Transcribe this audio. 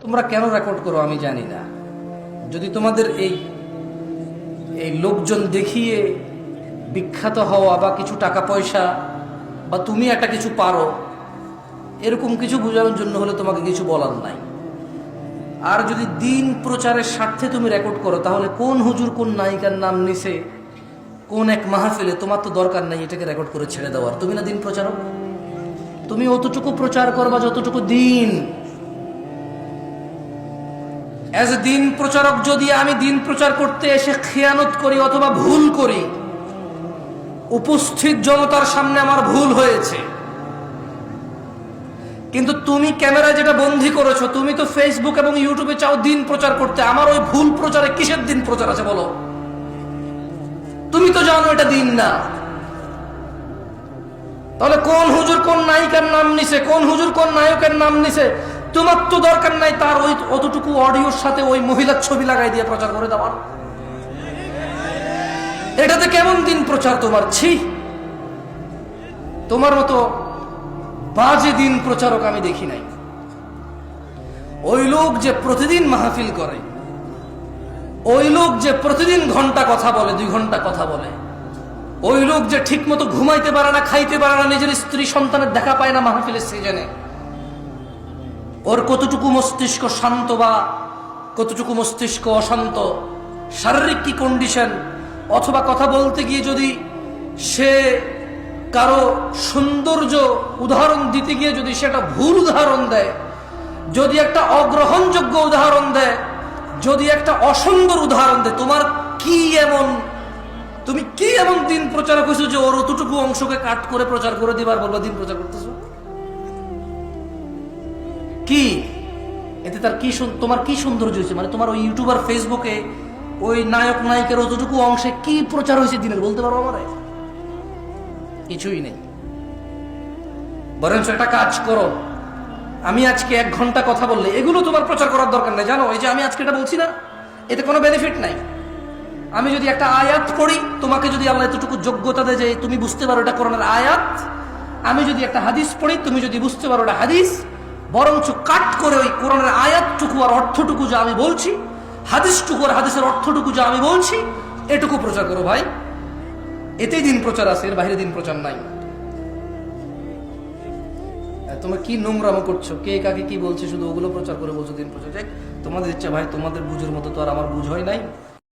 তোমরা কেন রেকর্ড করো আমি জানি না। যদি তোমাদের এই লোকজন দেখিয়ে বিখ্যাত হওয়া বা কিছু টাকা পয়সা বা তুমি একটা কিছু পারো এরকম কিছু বোঝানোর জন্য হলে তোমাকে কিছু বলার নাই। আর যদি দিন প্রচারের স্বার্থে তুমি রেকর্ড করো তাহলে কোন হুজুর কোন নায়িকার নাম নিছে কোন এক মাহফিলে, তোমার তো দরকার নাই এটাকে রেকর্ড করে ছেড়ে দেওয়ার। তুমি না দিন প্রচারক, তুমি অতটুকু প্রচার করবা যতটুকু দিন। অ্যাজ এ দিন প্রচারক যদি আমি দিন প্রচার করতে এসে খেয়ানত করি অথবা ভুল করি, উপস্থিত জনতার সামনে আমার ভুল হয়েছে, কিন্তু তুমি ক্যামেরায় যেটা বন্দী করেছো, তুমি তো ফেসবুক এবং ইউটিউবে চাও দিন প্রচার করতে, আমার ওই ভুল প্রচারে কিসের দিন প্রচার আছে বলো? তুমি তো জানো এটা দিন না। তাহলে কোন হুজুর কোন নায়িকার নাম নিছে, কোন হুজুর কোন নায়কের নাম নিছে, তোমার তো দরকার নাই তার ওই অতটুকু অডিওর সাথে ওই মহিলার ছবি লাগাই দিয়ে প্রচার করে দেওয়ার। এটাতে কেমন দিন প্রচার তোমার? ছি, তোমার মতো বাজে দিন প্রচারক আমি দেখি নাই। ওই লোক যে প্রতিদিন মাহফিল করে, ওই লোক যে প্রতিদিন ঘন্টা কথা বলে, 2 ঘন্টা কথা বলে, ওই লোক যে ঠিক মতো ঘুমাইতে পারে না, খাইতে পারে না, নিজের স্ত্রী সন্তানের দেখা পায় না মাহফিলের সিজনে, ওর কতটুকু মস্তিষ্ক শান্ত বা কতটুকু মস্তিষ্ক অশান্ত, শারীরিক কি কন্ডিশন, অথবা কথা বলতে গিয়ে যদি সে কারো সৌন্দর্য উদাহরণ দিতে গিয়ে যদি সেটা ভুল উদাহরণ দেয়, যদি একটা অগ্রহণযোগ্য উদাহরণ দেয়, যদি একটা অসুন্দর উদাহরণ দেয়, তোমার কি এমন, তুমি কি এমন দিন প্রচারক হয়েছো যে ওর অতটুকু অংশকে কাট করে প্রচার করে দিবার বলবো দিন প্রচার করতেছো? কি এতে তার কি, তোমার কি সৌন্দর্য হয়েছে? মানে তোমার ওই ইউটিউবার ফেসবুকে ওই নায়ক নায়িকার অতটুকু অংশে কি প্রচার হয়েছে দিনের, বলতে পারো আমারে? কিছুই নেই। বরঞ্চ একটা কাজ করো, আমি আজকে 1 ঘন্টা কথা বললে এগুলো তোমার প্রচার করার দরকার নেই। জানো এই যে আমি আজকে এটা বলছি না, এতে কোনো বেনিফিট নাই। আমি যদি একটা আয়াত পড়ি, তোমাকে যদি আল্লাহ এতটুকু যোগ্যতা দেয় যে তুমি বুঝতে পারো এটা কোরআনের আয়াত, আমি যদি একটা হাদিস পড়ি, তুমি যদি বুঝতে পারো এটা হাদিস, বরঞ্চ কাট করে ওই কোরআনের আয়াতটুকু আর অর্থটুকু যা আমি বলছি, হাদিসটুকু আর হাদিসের অর্থটুকু যা আমি বলছি, এটুকু প্রচার করো ভাই। এতেই দিন প্রচার আছে, এর বাইরে দিন প্রচার নাই। তোমরা কি নোংরামো করছো, কে কাকে কি বলছে শুধু ওগুলো প্রচার করে বলছো দিন প্রচার। তোমাদের ইচ্ছা ভাই, তোমাদের বুঝের মতো তো আর আমার বুঝ হয় নাই।